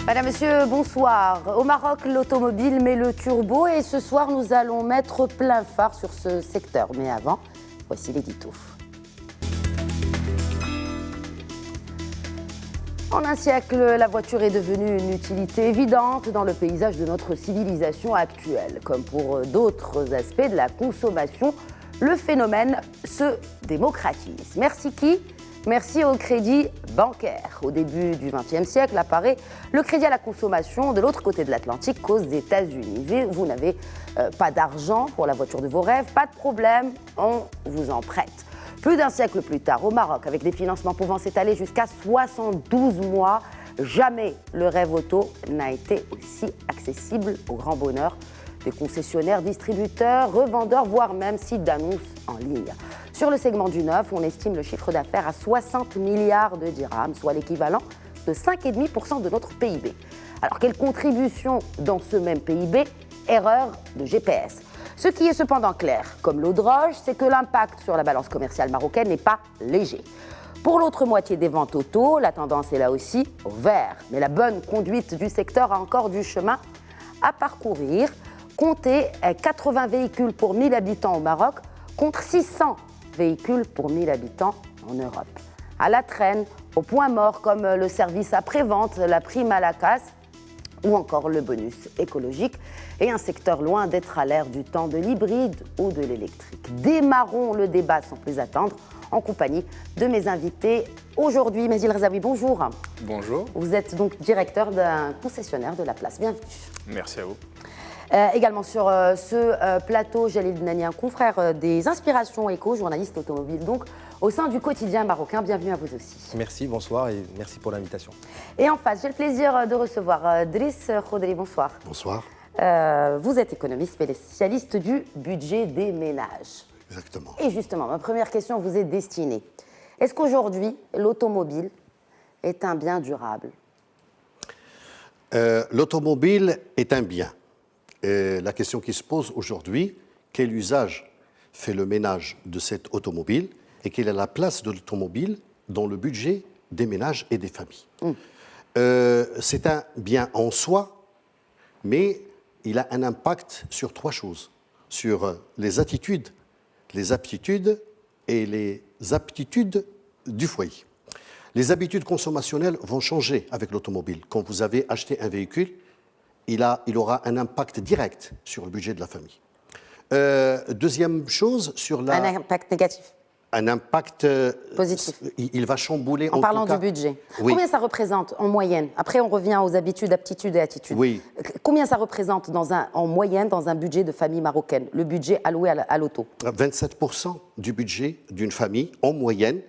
Madame, Monsieur, bonsoir. Au Maroc, l'automobile met le turbo et ce soir, nous allons mettre plein phare sur ce secteur. Mais avant, voici l'édito. En un siècle, la voiture est devenue une utilité évidente dans le paysage de notre civilisation actuelle. Comme pour d'autres aspects de la consommation, le phénomène se démocratise. Merci qui ? Merci au crédit bancaire. Au début du XXe siècle apparaît le crédit à la consommation de l'autre côté de l'Atlantique qu'aux États-Unis. Vous n'avez pas d'argent pour la voiture de vos rêves, pas de problème, on vous en prête. Plus d'un siècle plus tard, au Maroc, avec des financements pouvant s'étaler jusqu'à 72 mois, jamais le rêve auto n'a été aussi accessible au grand bonheur des concessionnaires, distributeurs, revendeurs, voire même sites d'annonces en ligne. Sur le segment du neuf, on estime le chiffre d'affaires à 60 milliards de dirhams, soit l'équivalent de 5,5% de notre PIB. Alors, quelle contribution dans ce même PIB ? Erreur de GPS. Ce qui est cependant clair, comme l'eau de roche, c'est que l'impact sur la balance commerciale marocaine n'est pas léger. Pour l'autre moitié des ventes auto, la tendance est là aussi au vert. Mais la bonne conduite du secteur a encore du chemin à parcourir. Comptez 80 véhicules pour 1000 habitants au Maroc contre 600 véhicules pour 1000 habitants en Europe. À la traîne, au point mort comme le service après-vente, la prime à la casse ou encore le bonus écologique et un secteur loin d'être à l'ère du temps de l'hybride ou de l'électrique. Démarrons le débat sans plus attendre en compagnie de mes invités aujourd'hui. Maziel Rezaoui, bonjour. Bonjour. Vous êtes donc directeur d'un concessionnaire de la place. Bienvenue. Merci à vous. Également sur ce plateau, Jalil Nani, un confrère des Inspirations Éco, journaliste automobile donc au sein du quotidien marocain. Bienvenue à vous aussi. Merci, bonsoir et merci pour l'invitation. Et en face, j'ai le plaisir de recevoir Driss Khodri. Bonsoir. Bonsoir. Vous êtes économiste spécialiste du budget des ménages. Exactement. Et justement, ma première question vous est destinée. Est-ce qu'aujourd'hui, l'automobile est un bien durable ? L'automobile est un bien. Et la question qui se pose aujourd'hui, quel usage fait le ménage de cette automobile et quelle est la place de l'automobile dans le budget des ménages et des familles. C'est un bien en soi, mais il a un impact sur trois choses, sur les attitudes, les aptitudes et les aptitudes du foyer. Les habitudes consommationnelles vont changer avec l'automobile. Quand vous avez acheté un véhicule, il aura un impact direct sur le budget de la famille. Deuxième chose, sur la... Un impact négatif. Un impact... Positif. Il va chambouler... En parlant du budget. Oui. Combien ça représente en moyenne ? Après, on revient aux habitudes, aptitudes et attitudes. Oui. Combien ça représente en moyenne dans un budget de famille marocaine, le budget alloué à l'auto ? 27% du budget d'une famille, en moyenne.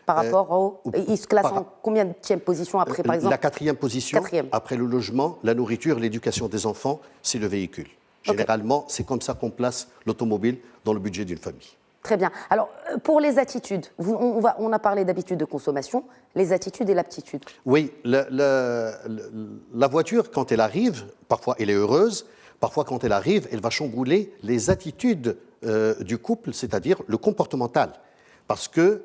Par rapport au... Il se classe en combien de position après, par exemple ? La quatrième position, après le logement, la nourriture, l'éducation des enfants, c'est le véhicule. Généralement, c'est comme ça qu'on place l'automobile dans le budget d'une famille. Très bien. Alors, pour les attitudes, on a parlé d'habitudes de consommation, les attitudes et l'aptitude. Oui, la voiture, quand elle arrive, parfois elle est heureuse, parfois quand elle arrive, elle va chambouler les attitudes du couple, c'est-à-dire le comportemental. Parce que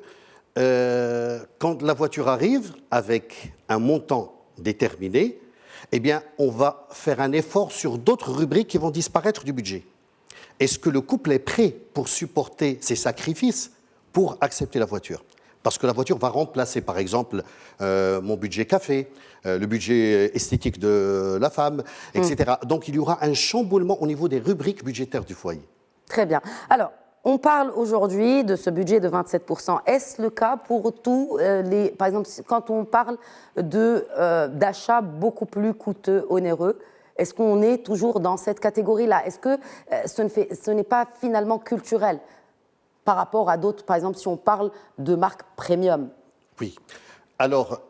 quand la voiture arrive avec un montant déterminé, eh bien, on va faire un effort sur d'autres rubriques qui vont disparaître du budget. Est-ce que le couple est prêt pour supporter ces sacrifices pour accepter la voiture ? Parce que la voiture va remplacer, par exemple, mon budget café, le budget esthétique de la femme, etc. Donc, il y aura un chamboulement au niveau des rubriques budgétaires du foyer. Très bien. Alors, on parle aujourd'hui de ce budget de 27%. Est-ce le cas pour tous les... Par exemple, quand on parle d'achats beaucoup plus coûteux, onéreux, est-ce qu'on est toujours dans cette catégorie-là ? Est-ce que ce n'est pas finalement culturel par rapport à d'autres, par exemple, si on parle de marques premium ? Oui. Alors,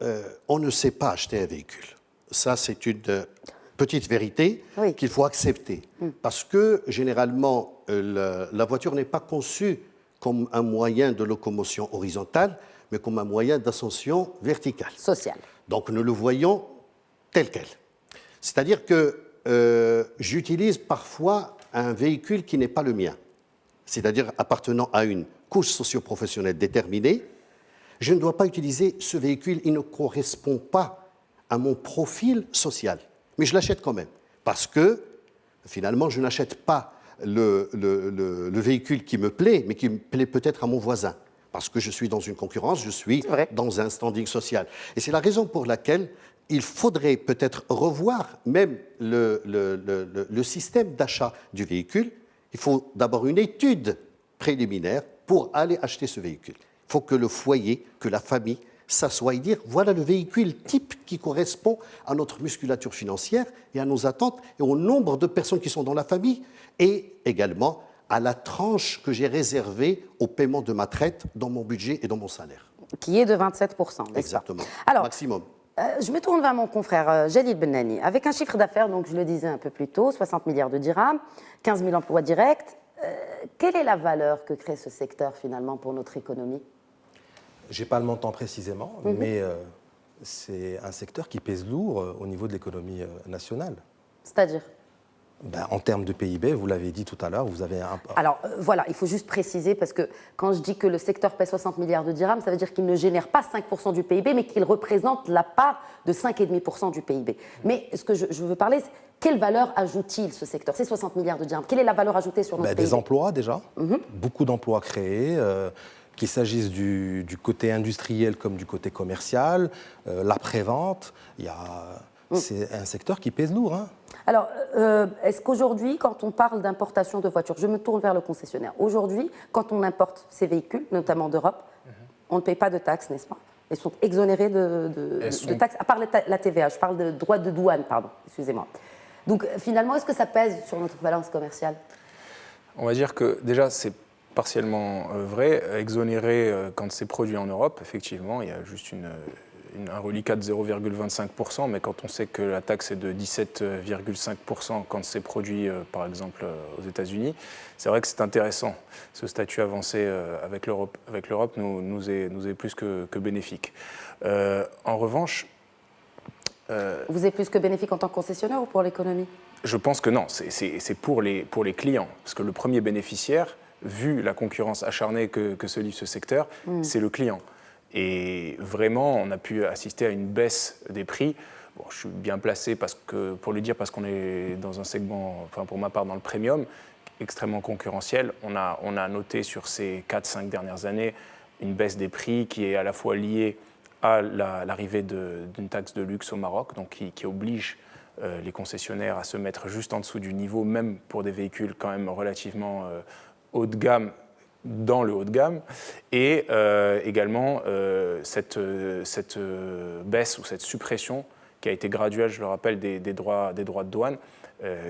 on ne sait pas acheter un véhicule. Ça, c'est une petite vérité qu'il faut accepter. Parce que, généralement, la voiture n'est pas conçue comme un moyen de locomotion horizontale, mais comme un moyen d'ascension verticale. Sociale. Donc, nous le voyons tel quel. C'est-à-dire que j'utilise parfois un véhicule qui n'est pas le mien, c'est-à-dire appartenant à une couche socio-professionnelle déterminée. Je ne dois pas utiliser ce véhicule, il ne correspond pas à mon profil social. Mais je l'achète quand même, parce que finalement, je n'achète pas le véhicule qui me plaît, mais qui me plaît peut-être à mon voisin, parce que je suis dans une concurrence, je suis dans un standing social. Et c'est la raison pour laquelle il faudrait peut-être revoir même le système d'achat du véhicule. Il faut d'abord une étude préliminaire pour aller acheter ce véhicule. Il faut que le foyer, que la famille s'assoie et dire voilà le véhicule type qui correspond à notre musculature financière et à nos attentes et au nombre de personnes qui sont dans la famille et également à la tranche que j'ai réservée au paiement de ma traite dans mon budget et dans mon salaire. Qui est de 27%, n'est-ce Exactement, pas? Alors, maximum. Je me tourne vers mon confrère Jalil Benani. Avec un chiffre d'affaires, donc je le disais un peu plus tôt, 60 milliards de dirhams, 15 000 emplois directs, quelle est la valeur que crée ce secteur finalement pour notre économie? Je n'ai pas le montant précisément, mais c'est un secteur qui pèse lourd au niveau de l'économie nationale. C'est-à-dire? En termes de PIB, vous l'avez dit tout à l'heure, vous avez un... Alors voilà, il faut juste préciser, parce que quand je dis que le secteur pèse 60 milliards de dirhams, ça veut dire qu'il ne génère pas 5% du PIB, mais qu'il représente la part de 5,5% du PIB. Mais ce que je veux parler, c'est quelle valeur ajoute-t-il ce secteur? C'est 60 milliards de dirhams. Quelle est la valeur ajoutée sur notre PIB? Des emplois déjà, beaucoup d'emplois créés, qu'il s'agisse du côté industriel comme du côté commercial, l'après-vente, c'est un secteur qui pèse lourd. Alors, est-ce qu'aujourd'hui, quand on parle d'importation de voitures, je me tourne vers le concessionnaire, aujourd'hui, quand on importe ces véhicules, notamment d'Europe, on ne paye pas de taxes, n'est-ce pas? Ils sont exonérés de taxes, à part la TVA, je parle de droits de douane, pardon, excusez-moi. Donc, finalement, est-ce que ça pèse sur notre balance commerciale? On va dire que, déjà, c'est partiellement vrai. Exonéré quand c'est produit en Europe, effectivement, il y a juste un reliquat de 0,25%, mais quand on sait que la taxe est de 17,5% quand c'est produit, par exemple, aux États-Unis, c'est vrai que c'est intéressant. Ce statut avancé avec l'Europe nous est plus que bénéfique. En revanche... Vous êtes plus que bénéfique en tant que concessionnaire ou pour l'économie? Je pense que non, c'est pour les clients. Parce que le premier bénéficiaire, vu la concurrence acharnée que se livre ce secteur, c'est le client. Et vraiment, on a pu assister à une baisse des prix. Bon, je suis bien placé pour le dire parce qu'on est dans un segment, enfin pour ma part dans le premium, extrêmement concurrentiel. On a noté sur ces 4-5 dernières années une baisse des prix qui est à la fois liée à l'arrivée d'une taxe de luxe au Maroc, donc qui oblige les concessionnaires à se mettre juste en dessous du niveau, même pour des véhicules quand même relativement haut de gamme, dans le haut de gamme, et également cette baisse ou cette suppression qui a été graduelle, je le rappelle, des droits de douane,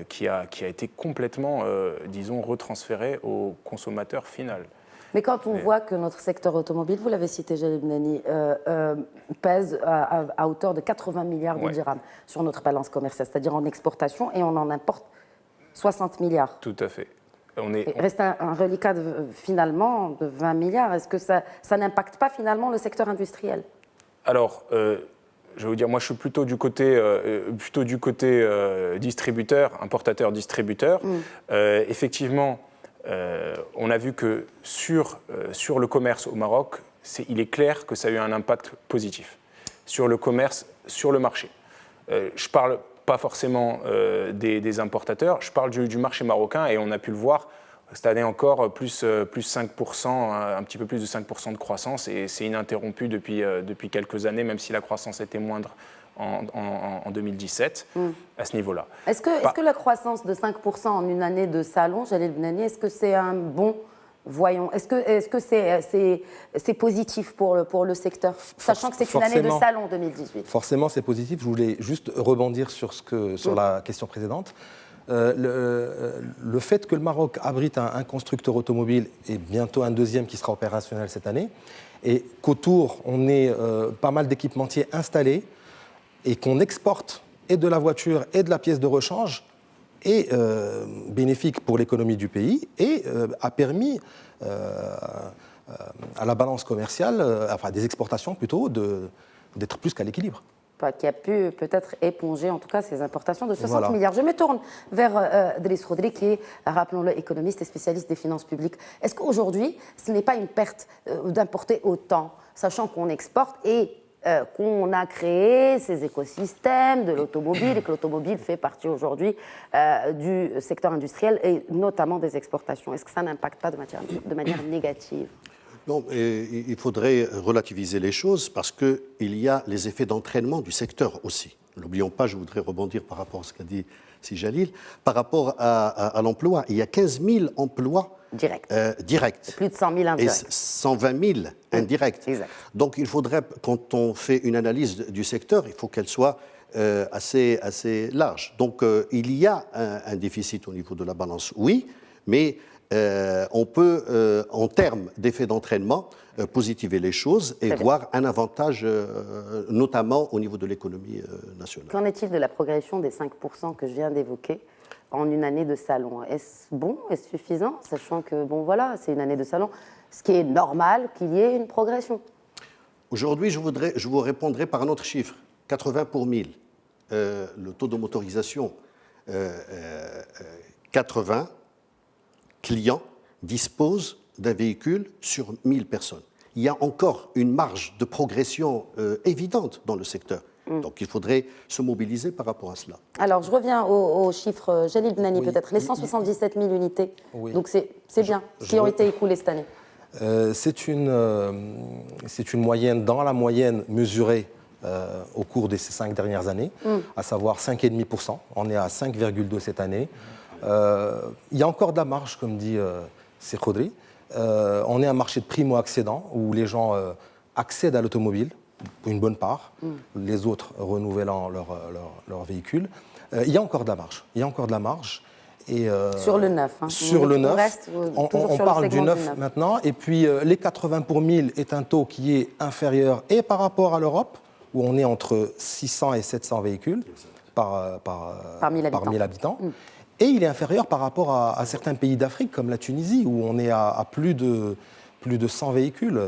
qui a été complètement, disons, retransférée au consommateur final. Mais quand on voit que notre secteur automobile, vous l'avez cité, Jalil Benani, pèse à hauteur de 80 milliards de dirhams sur notre balance commerciale, c'est-à-dire en exportation, et on en importe 60 milliards. Tout à fait. Il reste un reliquat finalement de 20 milliards. Est-ce que ça n'impacte pas finalement le secteur industriel? Alors, je vais vous dire, moi je suis plutôt du côté distributeur, importateur-distributeur. Effectivement, on a vu que sur le commerce au Maroc, il est clair que ça a eu un impact positif sur le commerce, sur le marché. Je parle pas forcément des importateurs, je parle du marché marocain et on a pu le voir cette année encore, plus 5%, un petit peu plus de 5% de croissance et c'est ininterrompu depuis quelques années, même si la croissance était moindre en 2017 à ce niveau-là. Est-ce que la croissance de 5% en une année de salon, Jalil Benani, est-ce que c'est un bon voyons? Est-ce que c'est positif pour le secteur, sachant que c'est une année de salon 2018? Forcément, c'est positif. Je voulais juste rebondir sur la question précédente. Le fait que le Maroc abrite un constructeur automobile et bientôt un deuxième qui sera opérationnel cette année, et qu'autour, on ait pas mal d'équipementiers installés et qu'on exporte et de la voiture et de la pièce de rechange, est bénéfique pour l'économie du pays et a permis à la balance commerciale, enfin des exportations plutôt, d'être plus qu'à l'équilibre. Qui a pu peut-être éponger en tout cas ces importations de 60 milliards. Je me tourne vers Driss Khodri qui est, rappelons-le, économiste et spécialiste des finances publiques. Est-ce qu'aujourd'hui, ce n'est pas une perte d'importer autant, sachant qu'on exporte et qu'on a créé ces écosystèmes de l'automobile et que l'automobile fait partie aujourd'hui du secteur industriel et notamment des exportations. Est-ce que ça n'impacte pas de manière négative? Non, il faudrait relativiser les choses parce qu'il y a les effets d'entraînement du secteur aussi. N'oublions pas, je voudrais rebondir par rapport à ce qu'a dit Si Jalil, par rapport à l'emploi. Il y a 15 000 emplois directs. Plus de 100 000 indirects. Et 120 000 indirects. Exact. Donc il faudrait, quand on fait une analyse du secteur, il faut qu'elle soit assez large. Donc il y a un déficit au niveau de la balance, oui, mais on peut, en termes d'effet d'entraînement, positiver les choses et voir un avantage, notamment au niveau de l'économie nationale. Qu'en est-il de la progression des 5% que je viens d'évoquer en une année de salon? Est-ce bon, est-ce suffisant, sachant que, bon voilà, c'est une année de salon, ce qui est normal qu'il y ait une progression? Aujourd'hui, je vous répondrai par un autre chiffre, 80 pour 1000. Le taux de motorisation, 80 clients disposent d'un véhicule sur 1000 personnes. Il y a encore une marge de progression évidente dans le secteur. Donc il faudrait se mobiliser par rapport à cela. Alors je reviens aux chiffres, Jalil Bnani peut-être, les 177 000 unités, donc c'est bien, qui ont été écoulées cette année. C'est une moyenne, dans la moyenne mesurée au cours de ces 5 dernières années, à savoir 5,5%. On est à 5,2 cette année. Il y a encore de la marge, comme dit Sekhodri. On est un marché de primo-accédants où les gens accèdent à l'automobile, pour une bonne part, les autres renouvelant leur véhicule. Il y a encore de la marge. Il y a encore de la marge. Et, sur le neuf. Hein. Sur le neuf. On parle du neuf maintenant. Et puis les 80 pour 1000 est un taux qui est inférieur et par rapport à l'Europe, où on est entre 600 et 700 véhicules par 1000 habitants. Et il est inférieur par rapport à certains pays d'Afrique, comme la Tunisie, où on est à plus de 100 véhicules.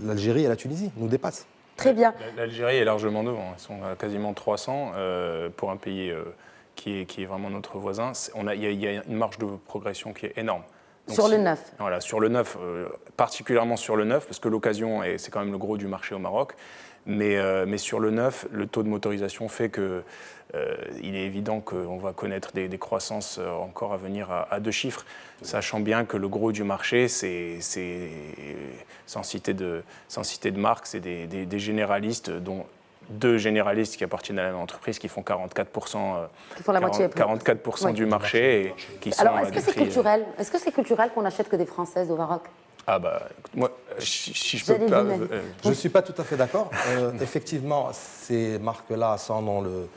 L'Algérie et la Tunisie nous dépassent. Très bien. L'Algérie est largement devant. Ils sont à quasiment 300 pour un pays qui est vraiment notre voisin. Il y a une marge de progression qui est énorme. Donc, sur le neuf. Voilà, sur le neuf, particulièrement sur le neuf, parce que l'occasion, c'est quand même le gros du marché au Maroc. Mais sur le neuf, le taux de motorisation fait que il est évident qu'on va connaître des croissances encore à venir à 2 chiffres, sachant bien que le gros du marché, c'est sans citer de marque, c'est des généralistes, dont 2 généralistes qui appartiennent à la même entreprise, qui font 44%, qui font la moitié, 44% du marché. Et qui alors, sont est-ce que c'est culturel? Est-ce que c'est culturel qu'on n'achète que des Françaises au Maroc? Ah bah, moi, si je peux pas... Je ne suis pas tout à fait d'accord. Effectivement, ces marques-là sont dans le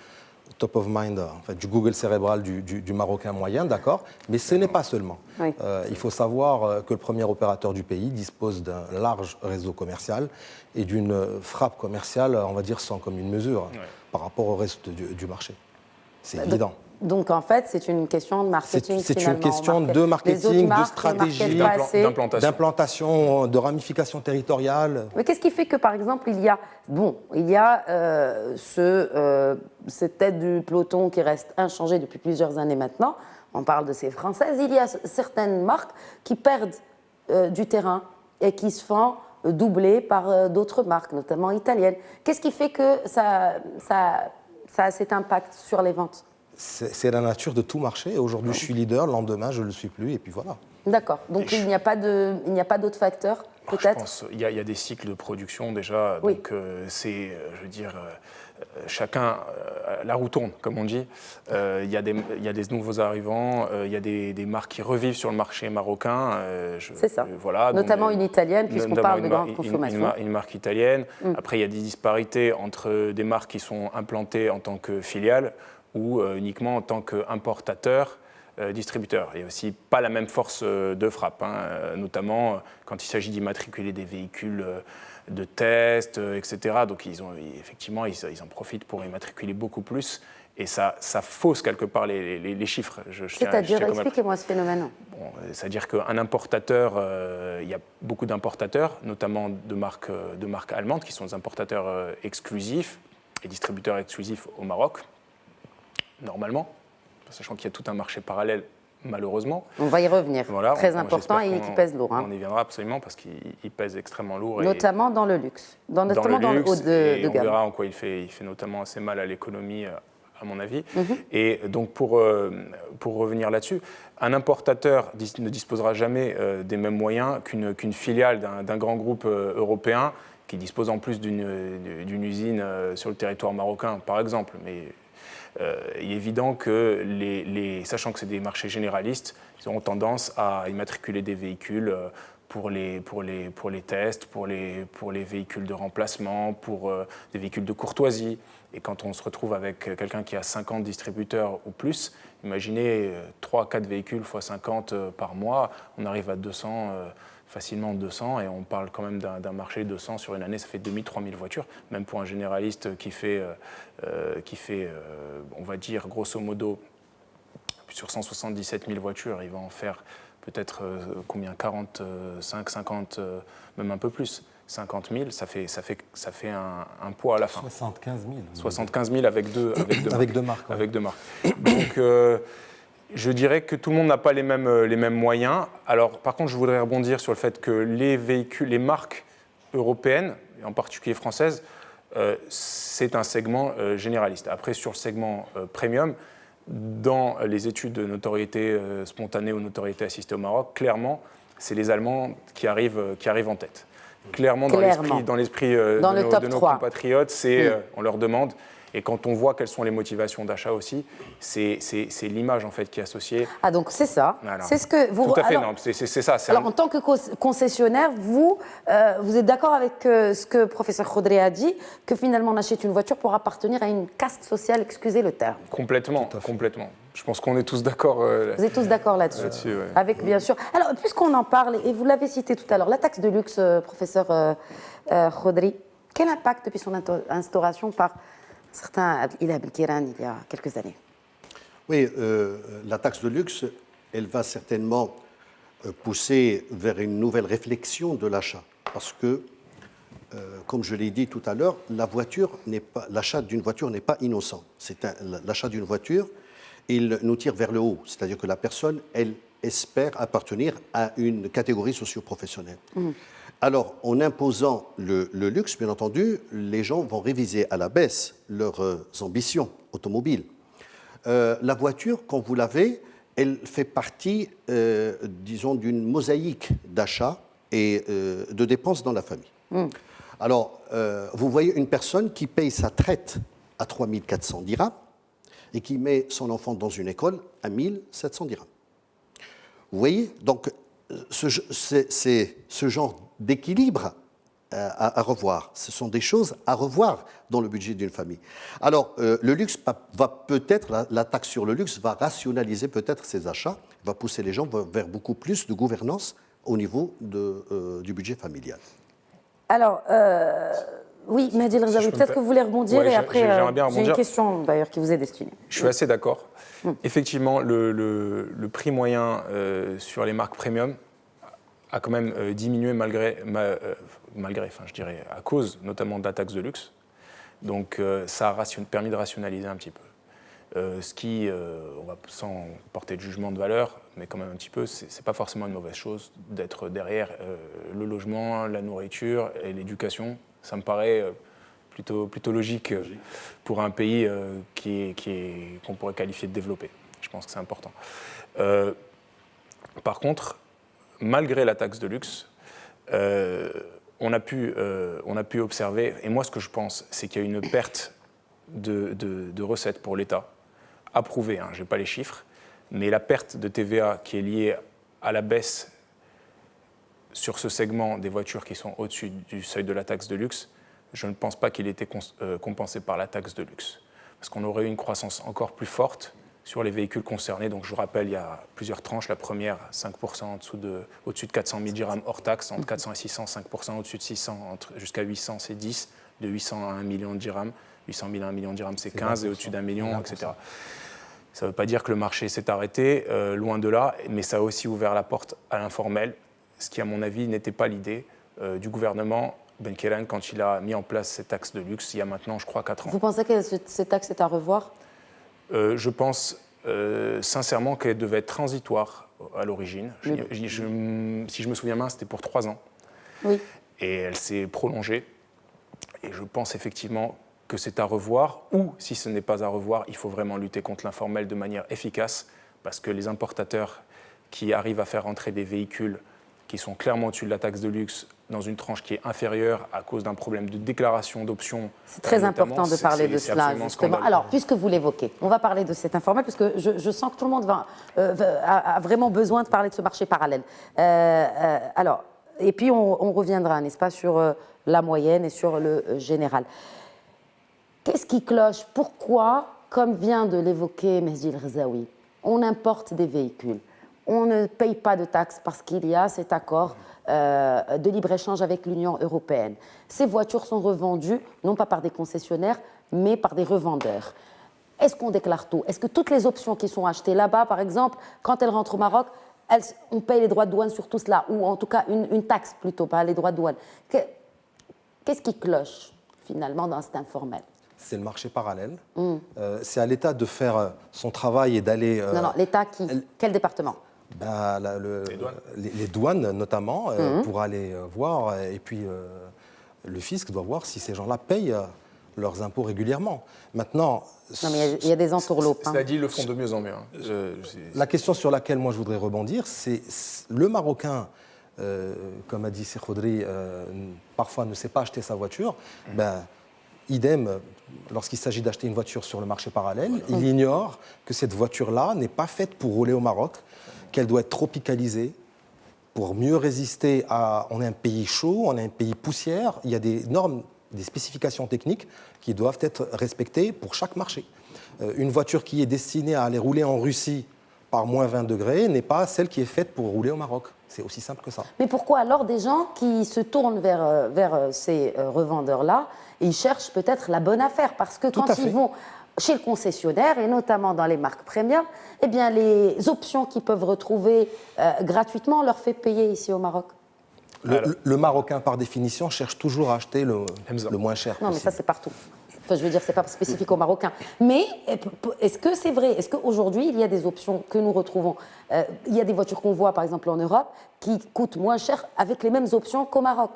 top of mind en fait, du Google cérébral du Marocain moyen, d'accord, mais ce n'est pas seulement. Oui. Il faut savoir que le premier opérateur du pays dispose d'un large réseau commercial et d'une frappe commerciale, on va dire, sans commune mesure par rapport au reste du marché. C'est évident. Donc en fait, c'est une question de marketing. C'est une question de marketing, de stratégie, d'implantation, de ramification territoriale. Mais qu'est-ce qui fait que, par exemple, il y a cette tête du peloton qui reste inchangée depuis plusieurs années maintenant. On parle de ces Françaises. Il y a certaines marques qui perdent du terrain et qui se font doubler par d'autres marques, notamment italiennes. Qu'est-ce qui fait que ça a cet impact sur les ventes? C'est la nature de tout marché. Aujourd'hui, je suis leader, le lendemain, je ne le suis plus, et puis voilà. D'accord. Donc, il n'y a pas d'autres facteurs, peut-être? Je pense qu'il y a des cycles de production, déjà. Oui. Donc, je veux dire, chacun, la roue tourne, comme on dit. Il y a des nouveaux arrivants, il y a des marques qui revivent sur le marché marocain. C'est ça. Voilà, notamment une italienne, puisqu'on parle de grande consommation. Une marque italienne. Après, il y a des disparités entre des marques qui sont implantées en tant que filiales ou uniquement en tant qu'importateur, distributeur. Il n'y a aussi pas la même force de frappe, notamment quand il s'agit d'immatriculer des véhicules de test, etc. Donc effectivement, ils en profitent pour immatriculer beaucoup plus. Et ça fausse quelque part les chiffres. C'est-à-dire, expliquez-moi ce phénomène. Bon, c'est-à-dire qu'un importateur, il y a beaucoup d'importateurs, notamment de marques allemandes, qui sont des importateurs exclusifs et distributeurs exclusifs au Maroc. Normalement, sachant qu'il y a tout un marché parallèle malheureusement. On va y revenir. Voilà, Très important et qui pèse lourd. On y viendra absolument parce qu'il pèse extrêmement lourd. Notamment dans le luxe. Notamment dans le haut de gamme. On verra en quoi il fait notamment assez mal à l'économie, à mon avis. Et donc, pour revenir là-dessus, un importateur ne disposera jamais des mêmes moyens qu'une filiale d'un grand groupe européen qui dispose en plus d'une usine sur le territoire marocain, par exemple. Mais il est évident que, sachant que c'est des marchés généralistes, ils auront tendance à immatriculer des véhicules pour les tests, pour les véhicules de remplacement, pour des véhicules de courtoisie. Et quand on se retrouve avec quelqu'un qui a 50 distributeurs ou plus, imaginez 3-4 véhicules x 50 par mois, on arrive à 200, facilement 200, et on parle quand même d'un marché de 200 sur une année, ça fait 2000-3000 voitures, même pour un généraliste qui fait on va dire, grosso modo, sur 177 000 voitures, il va en faire peut-être combien, 45, 50, même un peu plus. 50 000, ça fait un poids à la fin. 75 000. 75 000 avec deux marques. Ouais. Avec deux marques. Donc, je dirais que tout le monde n'a pas les mêmes moyens. Alors, par contre, je voudrais rebondir sur le fait que les marques européennes, et en particulier françaises, c'est un segment généraliste. Après, sur le segment premium, dans les études de notoriété spontanée ou notoriété assistée au Maroc, clairement, c'est les Allemands qui arrivent en tête. Clairement, dans l'esprit de nos compatriotes, on leur demande. Et quand on voit quelles sont les motivations d'achat aussi, c'est l'image en fait qui est associée. Ah, donc c'est ça. Voilà. C'est ce que vous. Tout à fait, alors, non, c'est ça. Alors, en tant que concessionnaire, vous êtes d'accord avec ce que le professeur Khodri a dit, que finalement on achète une voiture pour appartenir à une caste sociale, excusez le terme. Complètement. Je pense qu'on est tous d'accord. Vous êtes tous d'accord là-dessus. Ouais. Avec, bien sûr. Alors, puisqu'on en parle, et vous l'avez cité tout à l'heure, la taxe de luxe, professeur Khodri, quel impact depuis son instauration par certains Ila Belkiran il y a quelques années? Oui, la taxe de luxe, elle va certainement pousser vers une nouvelle réflexion de l'achat. Parce que, comme je l'ai dit tout à l'heure, l'achat d'une voiture n'est pas innocent. L'achat d'une voiture, il nous tire vers le haut. C'est-à-dire que la personne, elle espère appartenir à une catégorie socio-professionnelle. Alors, en imposant le luxe, bien entendu, les gens vont réviser à la baisse leurs ambitions automobiles. La voiture, quand vous l'avez, elle fait partie, disons, d'une mosaïque d'achats et de dépenses dans la famille. Alors, vous voyez une personne qui paye sa traite à 3 400 dirhams et qui met son enfant dans une école à 1 700 dirhams. Vous voyez, donc, c'est ce genre d'équilibre à revoir. Ce sont des choses à revoir dans le budget d'une famille. Alors, le luxe va peut-être, la taxe sur le luxe va rationaliser peut-être ces achats, va pousser les gens vers beaucoup plus de gouvernance au niveau du budget familial. Alors, oui, Mehdi El Razaoui, peut-être que vous voulez rebondir et après, j'ai une question d'ailleurs qui vous est destinée. Je suis assez d'accord. Effectivement, le prix moyen sur les marques premium a quand même diminué malgré, je dirais, à cause notamment de la taxe de luxe. Donc ça a permis de rationaliser un petit peu. Ce qui, on va sans porter de jugement de valeur, mais quand même un petit peu, c'est pas forcément une mauvaise chose d'être derrière le logement, la nourriture et l'éducation. Ça me paraît plutôt logique pour un pays qu'on pourrait qualifier de développé. Je pense que c'est important. Par contre, malgré la taxe de luxe, on a pu observer, et moi ce que je pense, c'est qu'il y a une perte de recettes pour l'État, approuvée, je n'ai pas les chiffres, mais la perte de TVA qui est liée à la baisse sur ce segment des voitures qui sont au-dessus du seuil de la taxe de luxe, je ne pense pas qu'il ait été compensé par la taxe de luxe. Parce qu'on aurait eu une croissance encore plus forte sur les véhicules concernés. Donc je vous rappelle, il y a plusieurs tranches. La première, 5% au-dessus de 400 000 dirhams hors taxe, entre 400 et 600, 5% au-dessus de 600, jusqu'à 800, c'est 10, de 800 à 1 million de dirhams. 800 000 à 1 million de dirhams, c'est 15, et au-dessus d'1 million, etc. Ça ne veut pas dire que le marché s'est arrêté, loin de là, mais ça a aussi ouvert la porte à l'informel, ce qui, à mon avis, n'était pas l'idée du gouvernement Belkiran quand il a mis en place cette taxe de luxe il y a maintenant, je crois, 4 ans. Vous pensez que cette taxe est à revoir ? Je pense sincèrement qu'elle devait être transitoire à l'origine. Si je me souviens bien, c'était pour 3 ans. Oui. Et elle s'est prolongée. Et je pense effectivement que c'est à revoir, ou si ce n'est pas à revoir, il faut vraiment lutter contre l'informel de manière efficace, parce que les importateurs qui arrivent à faire entrer des véhicules qui sont clairement au-dessus de la taxe de luxe dans une tranche qui est inférieure à cause d'un problème de déclaration d'options. C'est très important de parler de cela, justement. Scandaleux. Alors, puisque vous l'évoquez, on va parler de cet informel, parce que je sens que tout le monde a vraiment besoin de parler de ce marché parallèle. Alors, et puis on reviendra, n'est-ce pas, sur la moyenne et sur le général. Qu'est-ce qui cloche? Pourquoi, comme vient de l'évoquer Mehdi El-Razaoui, on importe des véhicules? On ne paye pas de taxes parce qu'il y a cet accord de libre-échange avec l'Union européenne. Ces voitures sont revendues, non pas par des concessionnaires, mais par des revendeurs. Est-ce qu'on déclare tout? Est-ce que toutes les options qui sont achetées là-bas, par exemple, quand elles rentrent au Maroc, on paye les droits de douane sur tout cela, ou en tout cas une taxe plutôt, pas les droits de douane? Qu'est-ce qui cloche, finalement, dans cet informel? C'est le marché parallèle. C'est à l'État de faire son travail et d'aller... Non, l'État qui? Quel département? Les douanes, notamment, pour aller voir. Et puis, le fisc doit voir si ces gens-là payent leurs impôts régulièrement. Maintenant... Non, mais il y a des entourloupes. Cela dit, ils le font de mieux en mieux. La question sur laquelle moi je voudrais rebondir, c'est le Marocain, comme a dit Cheikh Khodri, parfois ne sait pas acheter sa voiture. Idem, lorsqu'il s'agit d'acheter une voiture sur le marché parallèle, il ignore que cette voiture-là n'est pas faite pour rouler au Maroc, qu'elle doit être tropicalisée pour mieux résister à... On est un pays chaud, on est un pays poussière, il y a des normes, des spécifications techniques qui doivent être respectées pour chaque marché. Une voiture qui est destinée à aller rouler en Russie par moins 20 degrés n'est pas celle qui est faite pour rouler au Maroc. C'est aussi simple que ça. Mais pourquoi alors des gens qui se tournent vers ces revendeurs-là, ils cherchent peut-être la bonne affaire? Parce que quand ils vont chez le concessionnaire, et notamment dans les marques premium, eh bien, les options qu'ils peuvent retrouver gratuitement, on leur fait payer ici au Maroc. Le Marocain, par définition, cherche toujours à acheter le moins cher possible. Non, mais ça, c'est partout. Enfin, je veux dire, ce n'est pas spécifique aux Marocains. Mais est-ce que c'est vrai? Est-ce qu'aujourd'hui, il y a des options que nous retrouvons? Il y a des voitures qu'on voit, par exemple, en Europe, qui coûtent moins cher avec les mêmes options qu'au Maroc.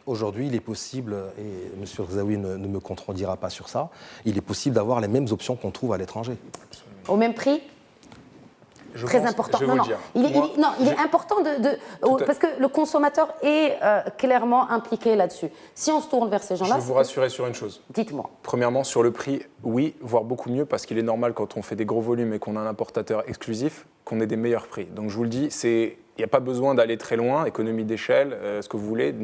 Aujourd'hui, il est possible, et M. Razaoui ne me contredira pas sur ça, il est possible d'avoir les mêmes options qu'on trouve à l'étranger. Au même prix? Très important. Il est important parce que le consommateur est clairement impliqué là-dessus. Si on se tourne vers ces gens-là... Je vais vous rassurer sur une chose. Dites-moi. Premièrement, sur le prix, oui, voire beaucoup mieux, parce qu'il est normal quand on fait des gros volumes et qu'on a un importateur exclusif, qu'on ait des meilleurs prix. Donc je vous le dis, il n'y a pas besoin d'aller très loin, économie d'échelle, ce que vous voulez,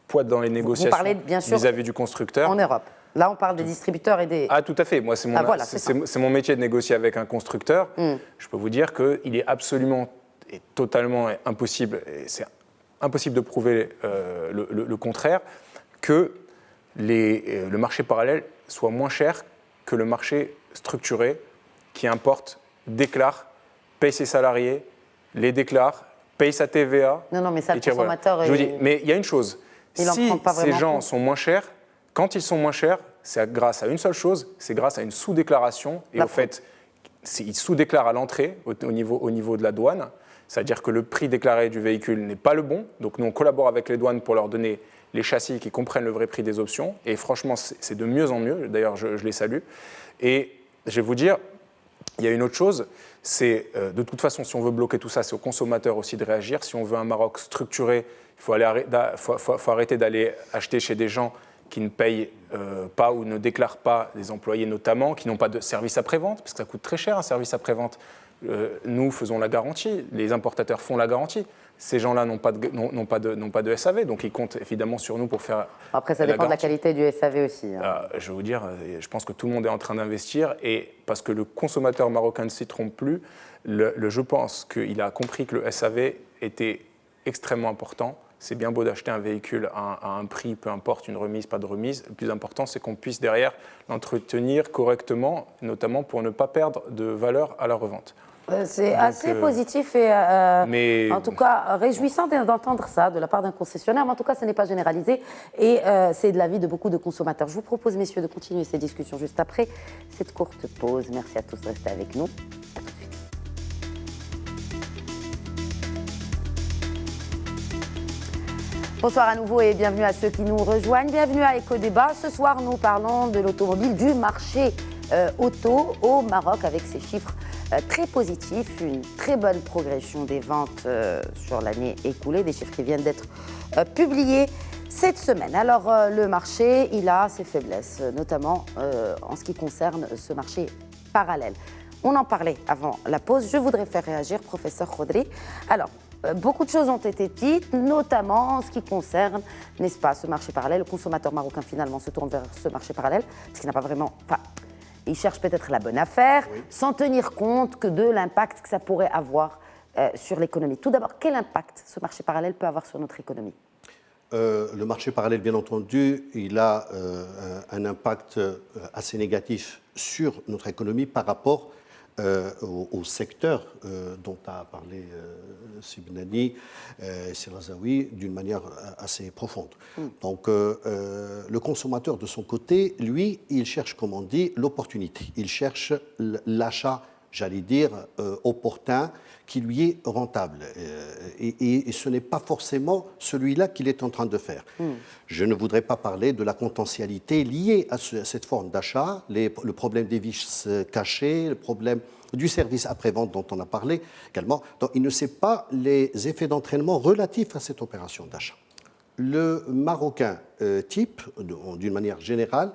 poids dans les négociations vis-à-vis du constructeur. En Europe. Là, on parle des distributeurs et des... Ah, tout à fait. Moi, c'est mon métier de négocier avec un constructeur. Je peux vous dire qu'il est absolument et totalement impossible, et c'est impossible de prouver le contraire, que le marché parallèle soit moins cher que le marché structuré qui importe, déclare, paye ses salariés, les déclare, paye sa TVA. Non, mais ça, le consommateur... Voilà. Je vous dis, mais il y a une chose. Si ces gens sont moins chers, quand ils sont moins chers, c'est grâce à une seule chose, c'est grâce à une sous-déclaration. Et au fait, ils sous-déclarent à l'entrée, au niveau de la douane. C'est-à-dire que le prix déclaré du véhicule n'est pas le bon. Donc nous, on collabore avec les douanes pour leur donner les châssis qui comprennent le vrai prix des options. Et franchement, c'est de mieux en mieux. D'ailleurs, je les salue. Et je vais vous dire, il y a une autre chose, c'est de toute façon, si on veut bloquer tout ça, c'est aux consommateurs aussi de réagir. Si on veut un Maroc structuré, il faut arrêter d'aller acheter chez des gens qui ne payent pas ou ne déclarent pas, des employés notamment, qui n'ont pas de service après-vente, parce que ça coûte très cher un service après-vente. Nous faisons la garantie, les importateurs font la garantie. Ces gens-là n'ont pas de SAV, donc ils comptent évidemment sur nous pour faire. Après, ça dépend de la qualité du SAV aussi. Je vais vous dire, je pense que tout le monde est en train d'investir, et parce que le consommateur marocain ne s'y trompe plus, je pense qu'il a compris que le SAV était extrêmement important. C'est bien beau d'acheter un véhicule à un prix, peu importe, une remise, pas de remise. Le plus important, c'est qu'on puisse derrière l'entretenir correctement, notamment pour ne pas perdre de valeur à la revente. C'est assez positif et en tout cas réjouissant d'entendre ça de la part d'un concessionnaire, mais en tout cas ce n'est pas généralisé et c'est de l'avis de beaucoup de consommateurs. Je vous propose, messieurs, de continuer ces discussions juste après cette courte pause. Merci à tous de rester avec nous. À tout de suite. Bonsoir à nouveau et bienvenue à ceux qui nous rejoignent. Bienvenue à Éco-Débat. Ce soir, nous parlons de l'automobile, du marché auto au Maroc avec ces chiffres très positifs, une très bonne progression des ventes sur l'année écoulée, des chiffres qui viennent d'être publiés cette semaine. Alors, le marché, il a ses faiblesses, notamment en ce qui concerne ce marché parallèle. On en parlait avant la pause. Je voudrais faire réagir professeur Khodri. Alors, beaucoup de choses ont été dites, notamment en ce qui concerne, n'est-ce pas, ce marché parallèle. Le consommateur marocain, finalement, se tourne vers ce marché parallèle, parce qu'il n'a pas vraiment... Enfin, il cherche peut-être la bonne affaire, sans tenir compte que de l'impact que ça pourrait avoir sur l'économie. Tout d'abord, quel impact ce marché parallèle peut avoir sur notre économie ? Le marché parallèle, bien entendu, il a un impact assez négatif sur notre économie par rapport au secteur dont a parlé Sibnani et Sirazawi d'une manière assez profonde. Donc, le consommateur, de son côté, lui, il cherche, comme on dit, l'opportunité. Il cherche l'achat, j'allais dire, opportun, qui lui est rentable. Et ce n'est pas forcément celui-là qu'il est en train de faire. Je ne voudrais pas parler de la potentialité liée à cette forme d'achat, le problème des vices cachés, le problème du service après-vente dont on a parlé également. Donc, il ne sait pas les effets d'entraînement relatifs à cette opération d'achat. Le Marocain type, d'une manière générale,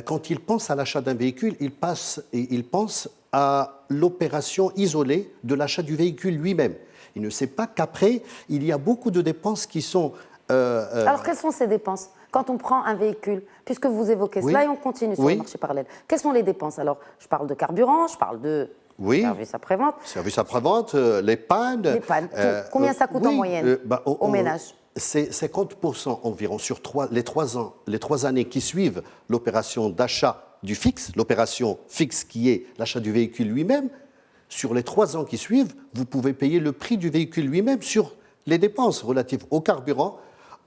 quand il pense à l'achat d'un véhicule, il pense à l'opération isolée de l'achat du véhicule lui-même. Il ne sait pas qu'après, il y a beaucoup de dépenses qui sont... Alors, quelles sont ces dépenses ? Quand on prend un véhicule, puisque vous évoquez cela, et on continue sur le marché parallèle, quelles sont les dépenses ? Alors, je parle de carburant, je parle de service après-vente. Service après-vente, les pannes. Les pannes, combien ça coûte en moyenne au ménage ? C'est 50% environ sur les 3 années qui suivent l'opération d'achat du fixe, l'opération fixe qui est l'achat du véhicule lui-même. Sur les 3 ans qui suivent, vous pouvez payer le prix du véhicule lui-même sur les dépenses relatives au carburant,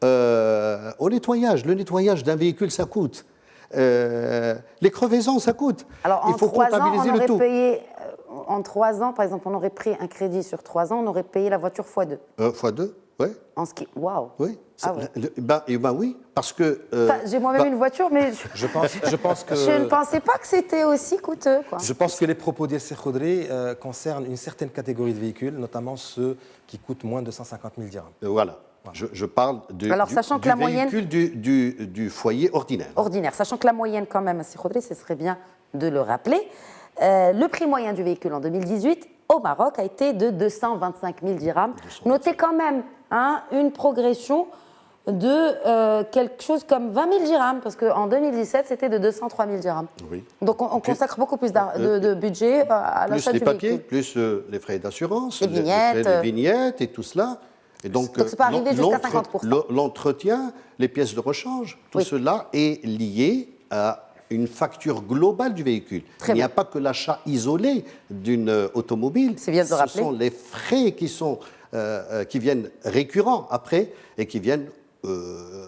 au nettoyage. Le nettoyage d'un véhicule, ça coûte. Les crevaisons, ça coûte. Alors, il faut comptabiliser le tout. En 3 ans, par exemple, on aurait pris un crédit sur 3 ans, on aurait payé la voiture x2. x2, oui. Waouh. Oui. Oui, parce que... j'ai moi-même une voiture, mais je pense que... je ne pensais pas que c'était aussi coûteux, quoi. Je pense que les propos d'Yasser Khodri concernent une certaine catégorie de véhicules, notamment ceux qui coûtent moins de 150 000 dirhams. Voilà. Je parle du véhicule du foyer ordinaire. Ordinaire. Sachant que la moyenne, quand même, Yasser Khodri, ce serait bien de le rappeler, le prix moyen du véhicule en 2018 au Maroc a été de 225 000 dirhams. Notez quand même une progression de quelque chose comme 20 000 dirhams, parce qu'en 2017, c'était de 203 000 dirhams. Oui. Donc on consacre beaucoup plus de budget à l'achat du véhicule. Plus les frais d'assurance, les vignettes et tout cela. Et donc ça peut arriver jusqu'à 50%. L'entretien, les pièces de rechange, tout cela est lié à une facture globale du véhicule. Il n'y a pas que l'achat isolé d'une automobile. C'est bien de le rappeler. Ce sont les frais qui viennent récurrents après et qui viennent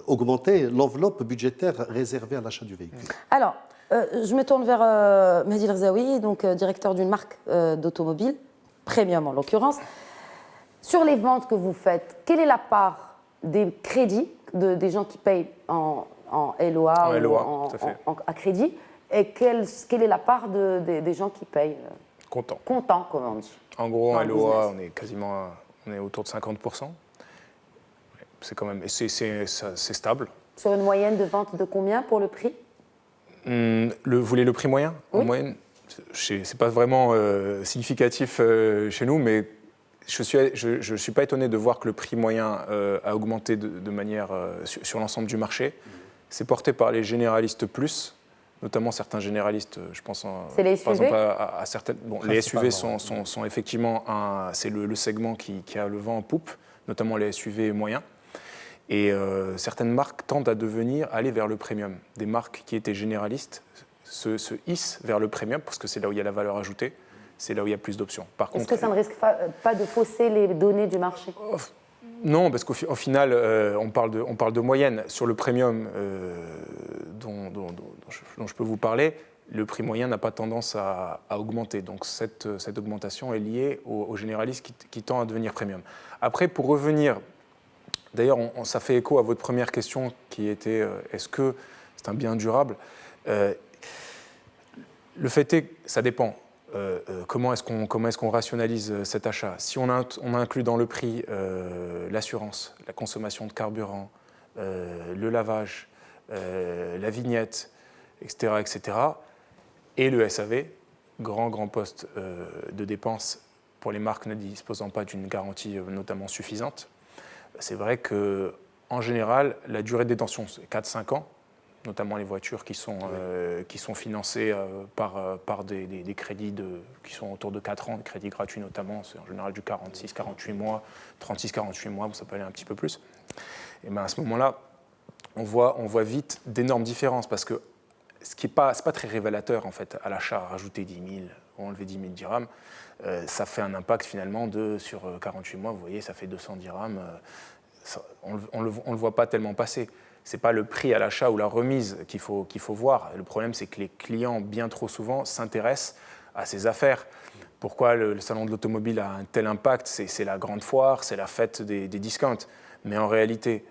augmenter l'enveloppe budgétaire réservée à l'achat du véhicule. Alors, je me tourne vers Mehdi Rzaoui, donc directeur d'une marque d'automobile, premium en l'occurrence. Sur les ventes que vous faites, quelle est la part des crédits des gens qui payent en LOA ou à crédit, et quelle est la part des gens qui payent comptant, comme on dit. En gros, en LOA, on est autour de 50%. C'est quand même, c'est stable. Sur une moyenne de vente de combien pour le prix ? Vous voulez le prix moyen ? En moyenne, c'est pas vraiment significatif chez nous, mais je suis pas étonné de voir que le prix moyen a augmenté de manière sur l'ensemble du marché. C'est porté par les généralistes plus, notamment certains généralistes, je pense par exemple à certaines... Bon, les SUV sont effectivement c'est le segment qui a le vent en poupe, notamment les SUV moyens. Et certaines marques tendent à aller vers le premium. Des marques qui étaient généralistes se hissent vers le premium parce que c'est là où il y a la valeur ajoutée, c'est là où il y a plus d'options. Est-ce que ça ne risque pas de fausser les données du marché ? Non, parce qu'au final, on parle de moyenne. Sur le premium dont je peux vous parler, le prix moyen n'a pas tendance à augmenter. Donc cette augmentation est liée aux généralistes qui tendent à devenir premium. Après, pour revenir D'ailleurs, ça fait écho à votre première question qui était est-ce que c'est un bien durable? Le fait est que ça dépend. Comment est-ce qu'on rationalise cet achat? Si on inclut dans le prix l'assurance, la consommation de carburant, le lavage, la vignette, etc., et le SAV, grand poste de dépenses pour les marques ne disposant pas d'une garantie notamment suffisante, c'est vrai qu'en général, la durée de détention, c'est 4-5 ans, notamment les voitures qui sont financées par des crédits qui sont autour de 4 ans, des crédits gratuits notamment, c'est en général du 46-48 mois, 36-48 mois, ça peut aller un petit peu plus. Et bien à ce moment-là, on voit vite d'énormes différences, parce que ce qui n'est pas très révélateur en fait, à l'achat, rajouter 10 000 ou enlever 10 000 dirhams, ça fait un impact finalement sur 48 mois, vous voyez, ça fait 200 dirhams, on le voit pas tellement passer. Ce n'est pas le prix à l'achat ou la remise qu'il faut voir. Le problème, c'est que les clients, bien trop souvent, s'intéressent à ces affaires. Pourquoi le salon de l'automobile a un tel impact? C'est la grande foire, c'est la fête des discounts. Mais en réalité,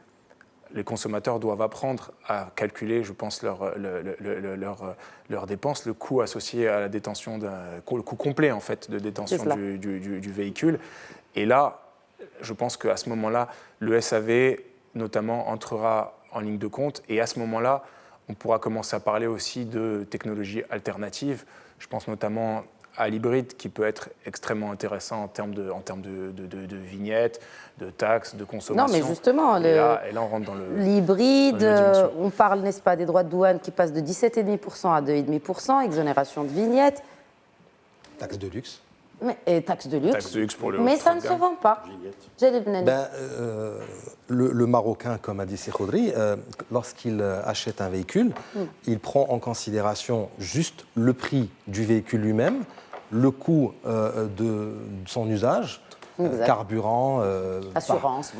les consommateurs doivent apprendre à calculer, je pense, leurs dépenses, le coût associé à la détention, le coût complet en fait, de détention du véhicule. Et là, je pense qu'à ce moment-là, le SAV, notamment, entrera en ligne de compte. Et à ce moment-là, on pourra commencer à parler aussi de technologies alternatives. Je pense notamment à l'hybride, qui peut être extrêmement intéressant en termes de vignettes, de taxes, de consommation. Non, mais justement, et là, on rentre dans l'hybride, on parle, n'est-ce pas, des droits de douane qui passent de 17,5% à 2,5%, exénération de vignettes. Taxe de luxe. Et taxe de luxe. Taxe de luxe pour le mais ça ne se vend pas. Le Marocain, comme a dit Khoudry, lorsqu'il achète un véhicule, il prend en considération juste le prix du véhicule lui-même, le coût de son usage, carburant,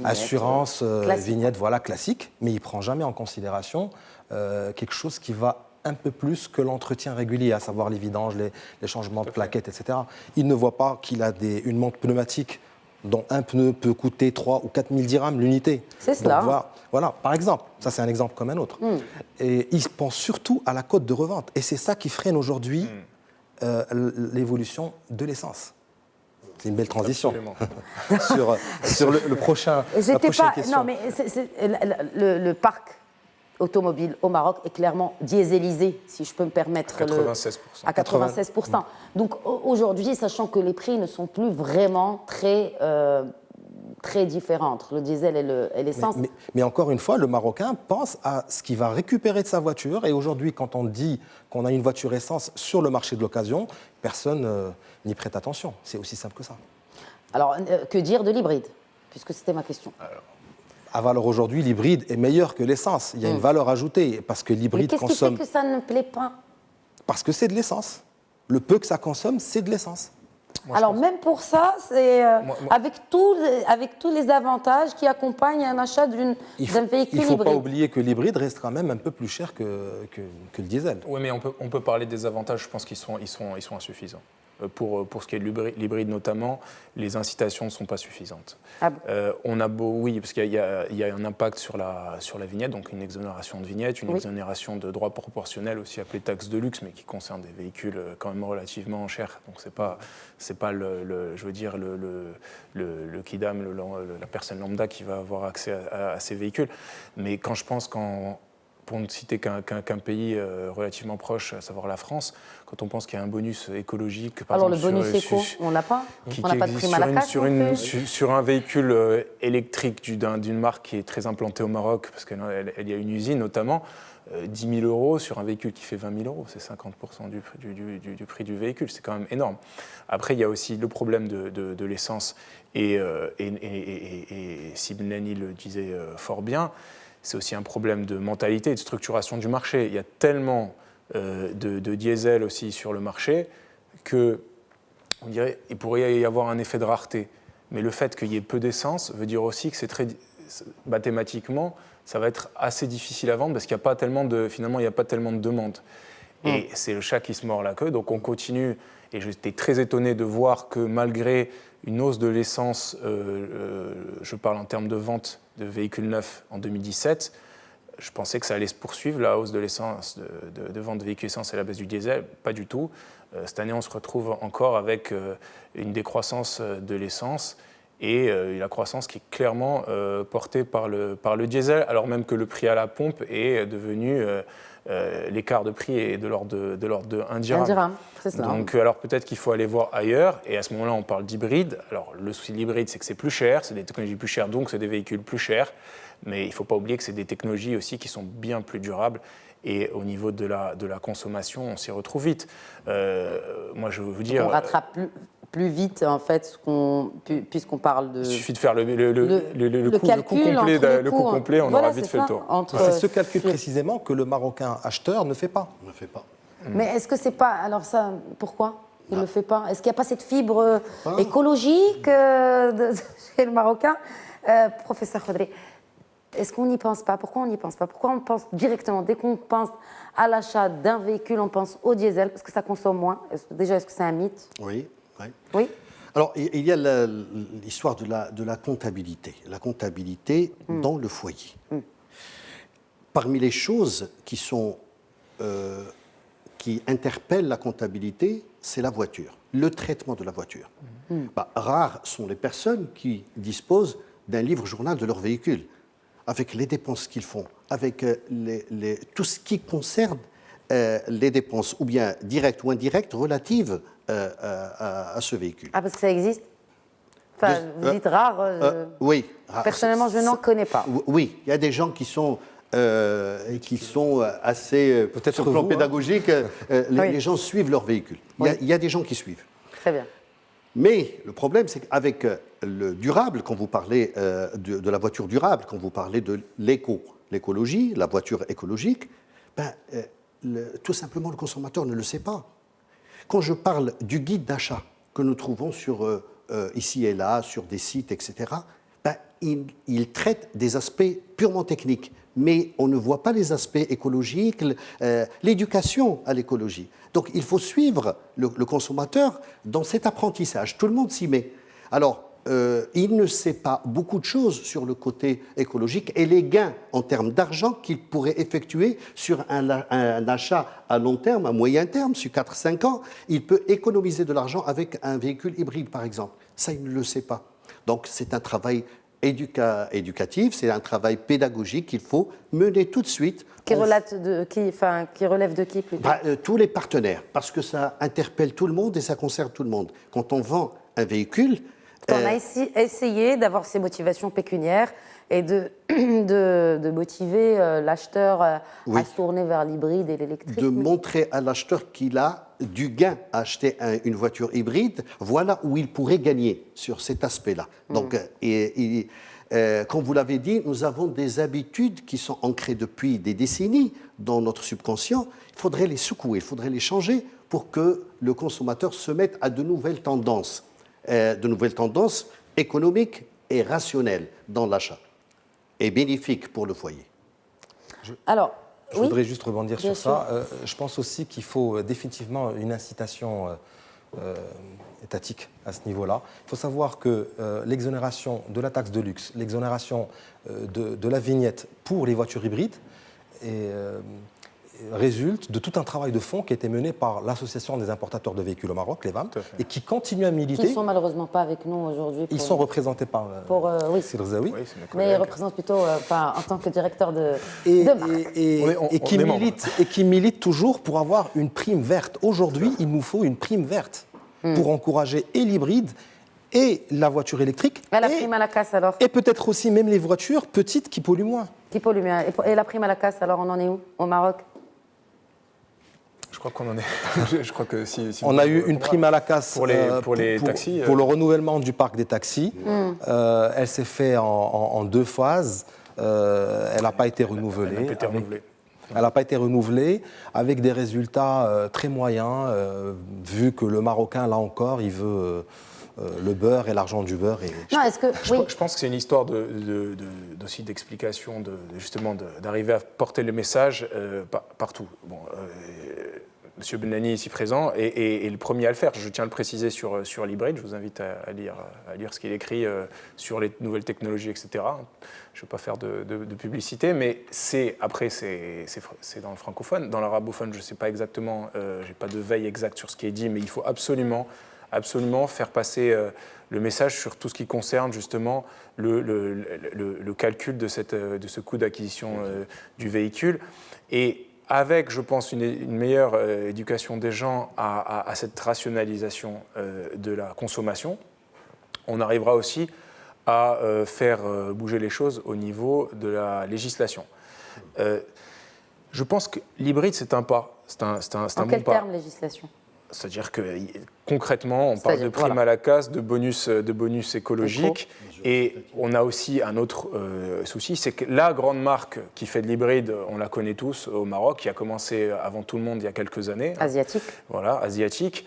assurance, vignette, voilà, classique, mais il ne prend jamais en considération quelque chose qui va un peu plus que l'entretien régulier, à savoir les vidanges, les changements de plaquettes, etc. Il ne voit pas qu'il a une montre pneumatique dont un pneu peut coûter 3 ou 4 000 dirhams l'unité. C'est cela. Donc, voilà, par exemple. Ça, c'est un exemple comme un autre. Et il pense surtout à la cote de revente. Et c'est ça qui freine aujourd'hui l'évolution de l'essence. C'est une belle transition sur le prochain. La prochaine question. Non, mais le parc automobile au Maroc est clairement dieselisé, si je peux me permettre. À 96%. Donc aujourd'hui, sachant que les prix ne sont plus vraiment très différents entre le diesel et l'essence. Mais encore une fois, le Marocain pense à ce qu'il va récupérer de sa voiture. Et aujourd'hui, quand on dit qu'on a une voiture essence sur le marché de l'occasion, personne n'y prête attention. C'est aussi simple que ça. Alors, que dire de l'hybride? Puisque c'était ma question. À valeur aujourd'hui, l'hybride est meilleur que l'essence. Il y a une valeur ajoutée parce que l'hybride consomme. Qu'est-ce qui fait que ça ne plaît pas? Parce que c'est de l'essence. Le peu que ça consomme, c'est de l'essence. Alors même pour ça, c'est avec tous les avantages qui accompagnent un achat d'un véhicule hybride. Il ne faut pas oublier que l'hybride reste quand même un peu plus cher que le diesel. Oui, mais on peut parler des avantages. Je pense qu'ils sont insuffisants. Pour ce qui est de l'hybride notamment, les incitations ne sont pas suffisantes. Ah bon. On a oui, parce qu'il y a un impact sur la vignette, donc une exonération de vignette, une exonération de droits proportionnels, aussi appelée taxe de luxe, mais qui concerne des véhicules quand même relativement chers. Donc c'est pas je veux dire le kidam, la personne lambda qui va avoir accès à ces véhicules. Mais quand je pense pour ne citer qu'un pays relativement proche, à savoir la France, quand on pense qu'il y a un bonus écologique... Alors le bonus éco, on n'a pas? On n'a pas de prime à la casse sur un véhicule électrique d'une marque qui est très implantée au Maroc, parce qu'il y a une usine notamment, 10 000 € sur un véhicule qui fait 20 000 €, c'est 50% du prix du véhicule, c'est quand même énorme. Après, il y a aussi le problème de l'essence, et Sib Nani le disait fort bien, c'est aussi un problème de mentalité et de structuration du marché. Il y a tellement de diesel aussi sur le marché qu'on dirait qu'il pourrait y avoir un effet de rareté. Mais le fait qu'il y ait peu d'essence veut dire aussi que mathématiquement, ça va être assez difficile à vendre parce qu'il n'y a pas tellement de demande. Et c'est le chat qui se mord la queue. Donc on continue. Et j'étais très étonné de voir que malgré une hausse de l'essence, je parle en termes de vente de véhicules neufs en 2017. Je pensais que ça allait se poursuivre, la hausse de l'essence, de vente de véhicules essence et la baisse du diesel. Pas du tout. Cette année, on se retrouve encore avec une décroissance de l'essence et la croissance qui est clairement portée par le diesel, alors même que le prix à la pompe est devenu, l'écart de prix est de l'ordre de 1 dirham. 1 dirham, c'est cela. Donc, alors peut-être qu'il faut aller voir ailleurs, et à ce moment-là, on parle d'hybride. Alors, le souci de l'hybride, c'est que c'est plus cher, c'est des technologies plus chères, donc c'est des véhicules plus chers. Mais il ne faut pas oublier que c'est des technologies aussi qui sont bien plus durables. Et au niveau de la consommation, on s'y retrouve vite. Moi, je veux vous dire... On rattrape plus vite, en fait, puisqu'on parle de... Il suffit de faire le coût complet, on voilà, aura vite fait le tour. C'est ce calcul précisément que le Marocain acheteur ne fait pas. On ne fait pas. Mais est-ce que c'est pas... Alors ça, pourquoi il ne le fait pas? Est-ce qu'il n'y a pas cette fibre écologique chez le Marocain? Professeur Khodri, est-ce qu'on n'y pense pas? Pourquoi on n'y pense pas? Pourquoi on pense directement, dès qu'on pense à l'achat d'un véhicule, on pense au diesel? Parce que ça consomme moins. Déjà, est-ce que c'est un mythe? Oui. Oui. Alors, il y a l'histoire de la comptabilité. La comptabilité dans le foyer. Parmi les choses qui interpellent la comptabilité, c'est la voiture, le traitement de la voiture. Rares sont les personnes qui disposent d'un livre-journal de leur véhicule, avec les dépenses qu'ils font, avec tout ce qui concerne les dépenses, ou bien directes ou indirectes, relatives à ce véhicule. Ah, parce que ça existe? Enfin, vous dites rare. Oui. Personnellement, je n'en connais pas. Oui, il y a des gens qui sont assez, sur le plan pédagogique, les gens suivent leur véhicule. Il y a des gens qui suivent. Très bien. Mais le problème, c'est qu'avec le durable, quand vous parlez de la voiture durable, quand vous parlez de l'écologie, la voiture écologique, tout simplement, le consommateur ne le sait pas. Quand je parle du guide d'achat que nous trouvons ici et là, sur des sites, etc., il traite des aspects purement techniques, mais on ne voit pas les aspects écologiques, l'éducation à l'écologie. Donc il faut suivre le consommateur dans cet apprentissage. Tout le monde s'y met. Alors, il ne sait pas beaucoup de choses sur le côté écologique et les gains en termes d'argent qu'il pourrait effectuer sur un achat à long terme, à moyen terme, sur 4-5 ans. Il peut économiser de l'argent avec un véhicule hybride, par exemple. Ça, il ne le sait pas. Donc, c'est un travail éducatif, c'est un travail pédagogique qu'il faut mener tout de suite. Qui relève de qui plutôt? Tous les partenaires, parce que ça interpelle tout le monde et ça concerne tout le monde. Quand on vend un véhicule... On a essayé d'avoir ces motivations pécuniaires et de motiver l'acheteur à se tourner vers l'hybride et l'électrique. De montrer à l'acheteur qu'il a du gain à acheter une voiture hybride, voilà où il pourrait gagner sur cet aspect-là. Donc, comme vous l'avez dit, nous avons des habitudes qui sont ancrées depuis des décennies dans notre subconscient. Il faudrait les secouer, il faudrait les changer pour que le consommateur se mette à de nouvelles tendances économiques et rationnelles dans l'achat, et bénéfiques pour le foyer. Je voudrais juste rebondir sur ça. Je pense aussi qu'il faut définitivement une incitation étatique à ce niveau-là. Il faut savoir que l'exonération de la taxe de luxe, l'exonération de la vignette pour les voitures hybrides résulte de tout un travail de fond qui a été mené par l'Association des importateurs de véhicules au Maroc, l'EVAM, et qui continue à militer. Qui ne sont malheureusement pas avec nous aujourd'hui. Ils sont représentés par Sir Zawi. Oui, mais ils représentent plutôt en tant que directeur de marque. Et qui militent toujours pour avoir une prime verte. Aujourd'hui, il nous faut une prime verte pour encourager et l'hybride et la voiture électrique. Et la prime à la casse alors? Et peut-être aussi même les voitures petites qui polluent moins. Et la prime à la casse alors, on en est où au Maroc? Je crois qu'on en est. Je crois que si on a eu une prime à la casse pour les taxis. Pour le renouvellement du parc des taxis. Elle s'est faite en 2 phases. Elle n'a pas été renouvelée. Elle n'a pas été renouvelée avec des résultats très moyens, vu que le Marocain, là encore, il veut le beurre et l'argent du beurre. Je pense que c'est une histoire aussi d'explication, justement d'arriver à porter le message partout. Bon, M. Benani, ici présent, est le premier à le faire. Je tiens à le préciser sur l'hybride. Je vous invite à lire ce qu'il écrit sur les nouvelles technologies, etc. Je ne veux pas faire de publicité, mais c'est dans le francophone. Dans l'arabophone, je ne sais pas exactement, je n'ai pas de veille exacte sur ce qui est dit, mais il faut absolument faire passer le message sur tout ce qui concerne justement le calcul de ce coût d'acquisition du véhicule. Et avec, je pense, une meilleure éducation des gens à cette rationalisation de la consommation, on arrivera aussi à faire bouger les choses au niveau de la législation. Je pense que l'hybride, c'est un pas. C'est un bon pas. En quel terme, législation ? C'est-à-dire que concrètement, on parle de prime à la casse, de bonus écologique. Et on a aussi un autre souci, c'est que la grande marque qui fait de l'hybride, on la connaît tous au Maroc, qui a commencé avant tout le monde il y a quelques années. Asiatique. Voilà, asiatique.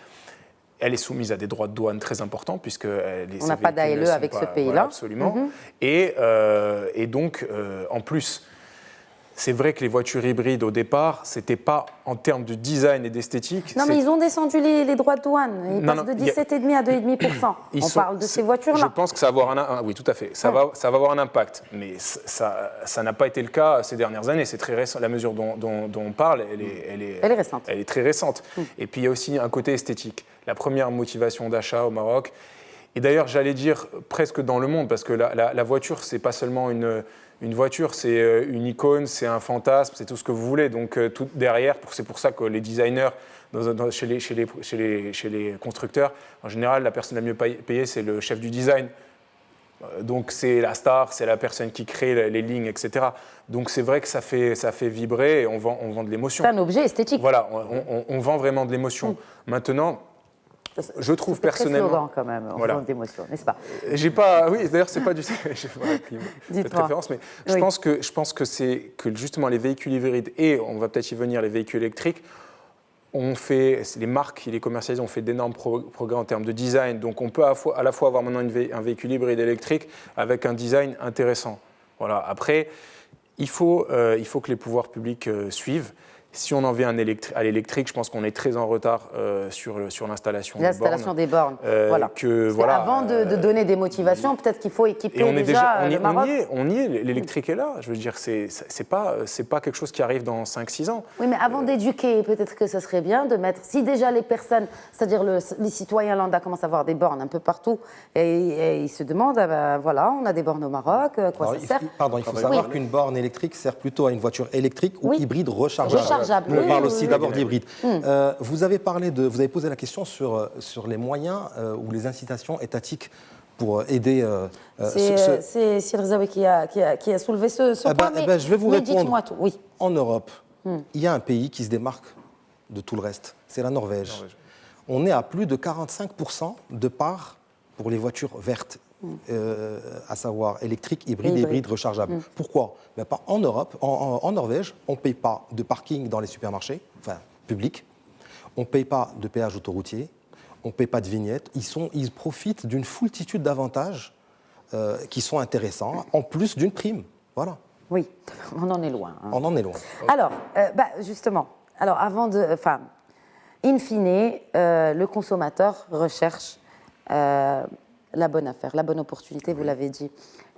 Elle est soumise à des droits de douane très importants, puisque on n'a pas d'ALE avec ce pays-là. Voilà, absolument. Et donc, en plus, c'est vrai que les voitures hybrides, au départ, ce n'était pas en termes de design et d'esthétique. Non, mais ils ont descendu les droits de douane. Ils passent de 17,5% à 2,5%. On parle de ces voitures-là. Je pense que ça va avoir oui, tout à fait. Ça va avoir un impact. Mais ça n'a pas été le cas ces dernières années. C'est très récent. La mesure dont on parle, elle est récente. Elle est très récente. Et puis, il y a aussi un côté esthétique. La première motivation d'achat au Maroc, et d'ailleurs, j'allais dire presque dans le monde, parce que la voiture, ce n'est pas seulement une voiture, c'est une icône, c'est un fantasme, c'est tout ce que vous voulez. Donc tout derrière, c'est pour ça que les designers, chez les constructeurs, en général, la personne la mieux payée, c'est le chef du design. Donc c'est la star, c'est la personne qui crée les lignes, etc. Donc c'est vrai que ça fait vibrer et on vend de l'émotion. C'est un objet esthétique. Voilà, on vend vraiment de l'émotion. Maintenant, je trouve personnellement. C'est très slogan quand même, on vend d'émotion, n'est-ce pas ? J'ai pas, oui, d'ailleurs c'est pas du tout. J'ai pas cette référence, mais je pense que c'est que justement les véhicules hybrides et on va peut-être y venir les véhicules électriques. Les marques qui les commercialisent ont fait d'énormes progrès en termes de design. Donc on peut à la fois avoir maintenant un véhicule hybride électrique avec un design intéressant. Voilà. Après, il faut que les pouvoirs publics suivent. Si on en vient à l'électrique, je pense qu'on est très en retard sur l'installation des bornes. Voilà. Avant de donner des motivations, peut-être qu'il faut équiper le Maroc. On y est, l'électrique est là. Je veux dire, c'est pas quelque chose qui arrive dans 5-6 ans. Oui, mais avant d'éduquer, peut-être que ce serait bien de mettre... Si déjà les personnes, c'est-à-dire les citoyens lambda commencent à avoir des bornes un peu partout, et ils se demandent, voilà, on a des bornes au Maroc, ça sert ? Il faut savoir qu'une borne électrique sert plutôt à une voiture électrique ou hybride rechargeable. On parle aussi d'abord d'hybride. Vous avez posé la question sur les moyens ou les incitations étatiques pour aider. C'est Sirzaoui qui a soulevé ce point. Je vais vous répondre. Dites-moi tout. Oui. En Europe, il y a un pays qui se démarque de tout le reste. C'est la Norvège. On est à plus de 45% de part pour les voitures vertes. À savoir électrique, hybride, rechargeable. Pourquoi ? En Europe, en Norvège, on ne paye pas de parking dans les supermarchés, publics, on ne paye pas de péage autoroutier, on ne paye pas de vignette. Ils profitent d'une foultitude d'avantages qui sont intéressants, en plus d'une prime. Voilà. Oui, on en est loin. On en est loin. Alors, justement, avant de... in fine, le consommateur recherche... la bonne affaire, la bonne opportunité, vous l'avez dit.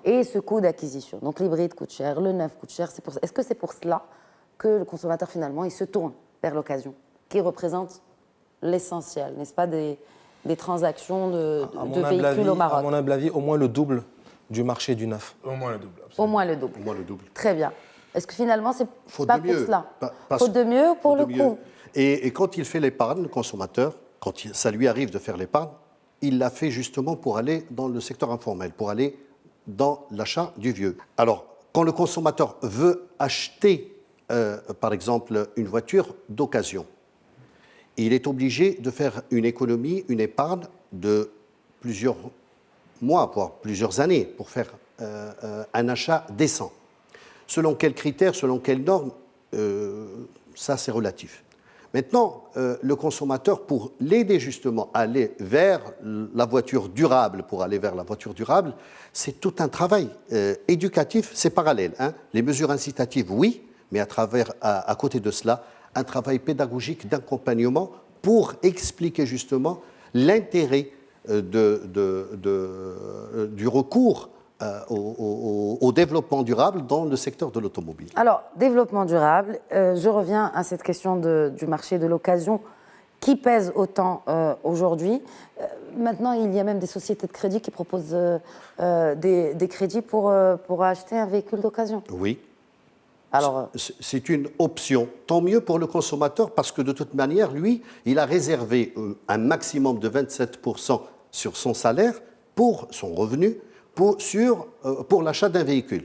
Et ce coût d'acquisition. Donc l'hybride coûte cher, le neuf coûte cher. Est-ce que c'est pour cela que le consommateur, finalement, il se tourne vers l'occasion, qui représente l'essentiel, n'est-ce pas, des transactions de véhicules au Maroc ? À mon humble avis, au moins le double du marché du neuf. Au moins le double. Au moins le double. Très bien. Est-ce que finalement, c'est pas pour cela ? Faute de mieux pour le coup. Et quand il fait l'épargne, le consommateur, quand ça lui arrive de faire l'épargne, il l'a fait justement pour aller dans le secteur informel, pour aller dans l'achat du vieux. Alors, quand le consommateur veut acheter, par exemple, une voiture d'occasion, il est obligé de faire une économie, une épargne de plusieurs mois, voire plusieurs années, pour faire un achat décent. Selon quels critères, selon quelles normes, ça c'est relatif. Maintenant, le consommateur, pour l'aider justement à aller vers la voiture durable, c'est tout un travail éducatif, c'est parallèle. Les mesures incitatives, oui, mais à côté de cela, un travail pédagogique d'accompagnement pour expliquer justement l'intérêt du recours au développement durable dans le secteur de l'automobile. Alors, développement durable, je reviens à cette question du marché de l'occasion qui pèse autant aujourd'hui. Maintenant, il y a même des sociétés de crédit qui proposent des crédits pour acheter un véhicule d'occasion. Oui. Alors, c'est une option. Tant mieux pour le consommateur parce que de toute manière, lui, il a réservé un maximum de 27% sur son salaire pour son revenu pour l'achat d'un véhicule.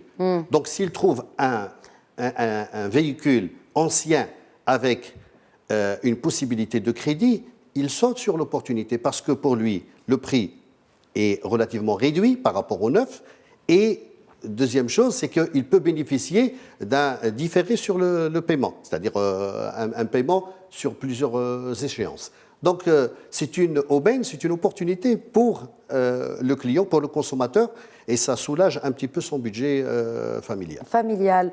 Donc, s'il trouve un véhicule ancien avec une possibilité de crédit, il saute sur l'opportunité parce que pour lui, le prix est relativement réduit par rapport au neuf. Et deuxième chose, c'est qu'il peut bénéficier d'un différé sur le paiement, c'est-à-dire un paiement sur plusieurs échéances. Donc, c'est une aubaine, c'est une opportunité pour le client, pour le consommateur, et ça soulage un petit peu son budget familial.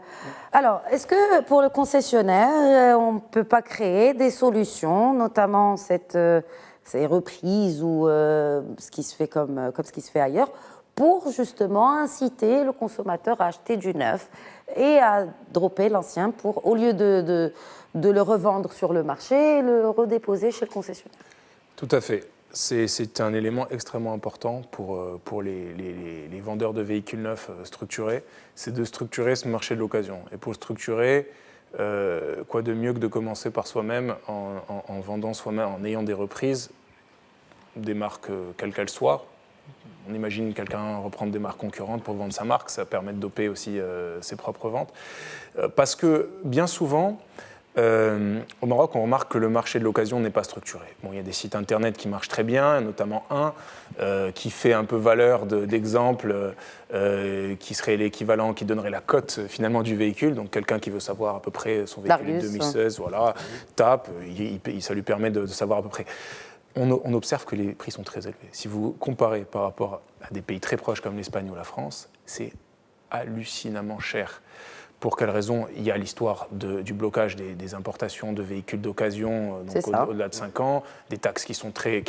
Alors, est-ce que pour le concessionnaire, on ne peut pas créer des solutions, notamment ces reprises ou ce qui se fait comme ce qui se fait ailleurs, pour justement inciter le consommateur à acheter du neuf et à dropper l'ancien au lieu de le revendre sur le marché et le redéposer chez le concessionnaire? Tout à fait. C'est un élément extrêmement important pour les vendeurs de véhicules neufs structurés, c'est de structurer ce marché de l'occasion. Et pour le structurer, quoi de mieux que de commencer par soi-même en vendant soi-même, en ayant des reprises, des marques quelles qu'elles soient. On imagine quelqu'un reprendre des marques concurrentes pour vendre sa marque, ça permet de doper aussi ses propres ventes. Parce que bien souvent, au Maroc, on remarque que le marché de l'occasion n'est pas structuré. Bon, il y a des sites internet qui marchent très bien, notamment un qui fait un peu valeur d'exemple, qui serait l'équivalent, qui donnerait la cote finalement du véhicule. Donc quelqu'un qui veut savoir à peu près son véhicule de 2016, voilà, tape, ça lui permet de savoir à peu près. On observe que les prix sont très élevés. Si vous comparez par rapport à des pays très proches comme l'Espagne ou la France, c'est hallucinamment cher. Pour quelle raison? Il y a l'histoire du blocage des importations de véhicules d'occasion au-delà de 5 ans, des taxes qui sont très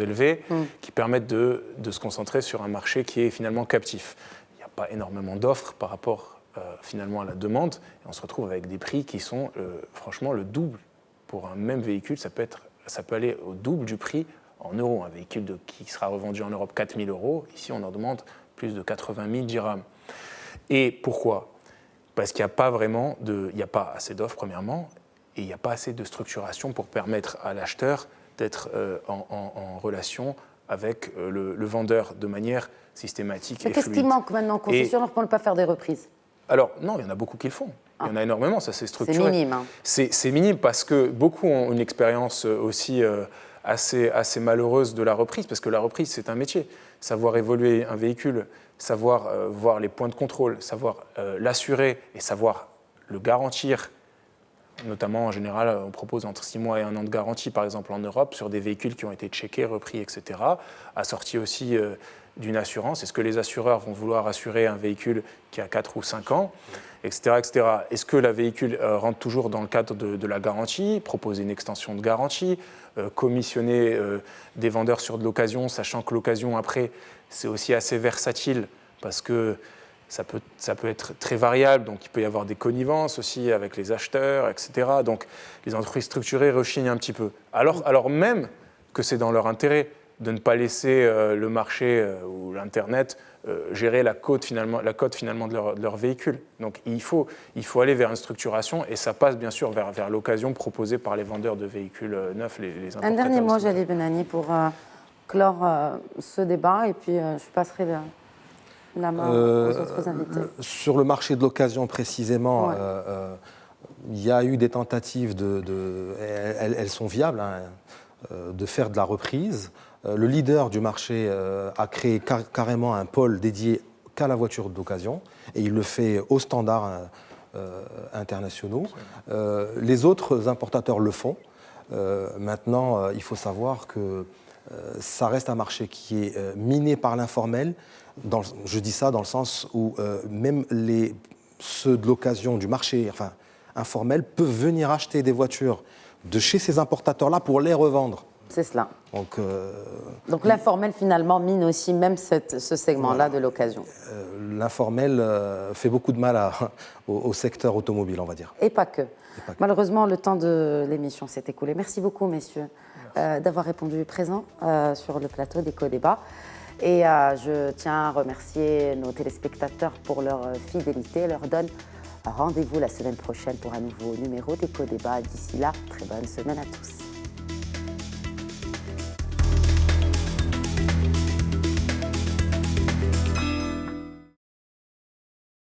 élevées, qui permettent de se concentrer sur un marché qui est finalement captif. Il n'y a pas énormément d'offres par rapport finalement à la demande, et on se retrouve avec des prix qui sont franchement le double. Pour un même véhicule, ça peut aller au double du prix en euros. Un véhicule qui sera revendu en Europe 4 000 €, ici on en demande plus de 80 000 dirhams. Et pourquoi? Parce qu'il n'y a pas il n'y a pas assez d'offres premièrement, et il n'y a pas assez de structuration pour permettre à l'acheteur d'être en relation avec le vendeur de manière systématique et fluide. Qu'est-ce qui manque maintenant au concessionnaire pour ne pas faire des reprises? Alors, non, il y en a beaucoup qui le font. Il y en a énormément, ça s'est structuré. C'est minime. Hein. C'est minime parce que beaucoup ont une expérience aussi assez malheureuse de la reprise, parce que la reprise, c'est un métier. Savoir évoluer un véhicule, savoir voir les points de contrôle, savoir l'assurer et savoir le garantir. Notamment, en général, on propose entre 6 mois et 1 an de garantie, par exemple en Europe, sur des véhicules qui ont été checkés, repris, etc., assortis aussi d'une assurance. Est-ce que les assureurs vont vouloir assurer un véhicule qui a 4 ou 5 ans, etc., etc. Est-ce que le véhicule rentre toujours dans le cadre de la garantie, proposer une extension de garantie, commissionner des vendeurs sur de l'occasion, sachant que l'occasion, après, c'est aussi assez versatile, parce que ça peut être très variable, donc il peut y avoir des connivences aussi avec les acheteurs, etc. Donc les entreprises structurées rechignent un petit peu. Alors même que c'est dans leur intérêt de ne pas laisser le marché ou l'Internet gérer la cote finalement de leur véhicule. Donc il faut aller vers une structuration, et ça passe bien sûr vers l'occasion proposée par les vendeurs de véhicules neufs, les importateurs. Un dernier mot, Jalil Benani, pour clore ce débat, et puis je passerai la main aux autres invités. Sur le marché de l'occasion précisément, il y a eu des tentatives, elles sont viables, hein, de faire de la reprise. Le leader du marché a créé carrément un pôle dédié qu'à la voiture d'occasion, et il le fait aux standards internationaux. Les autres importateurs le font. Maintenant, il faut savoir que ça reste un marché qui est miné par l'informel. Je dis ça dans le sens où même ceux de l'occasion du marché, enfin informels peuvent venir acheter des voitures de chez ces importateurs-là pour les revendre. C'est cela. Donc l'informel finalement mine aussi même ce segment-là de l'occasion. L'informel fait beaucoup de mal au secteur automobile, on va dire. Et pas que. Malheureusement, le temps de l'émission s'est écoulé. Merci beaucoup, messieurs, d'avoir répondu présent sur le plateau d'Éco-Débat. Et je tiens à remercier nos téléspectateurs pour leur fidélité. Leur donne rendez-vous la semaine prochaine pour un nouveau numéro d'Éco-Débat. D'ici là, très bonne semaine à tous.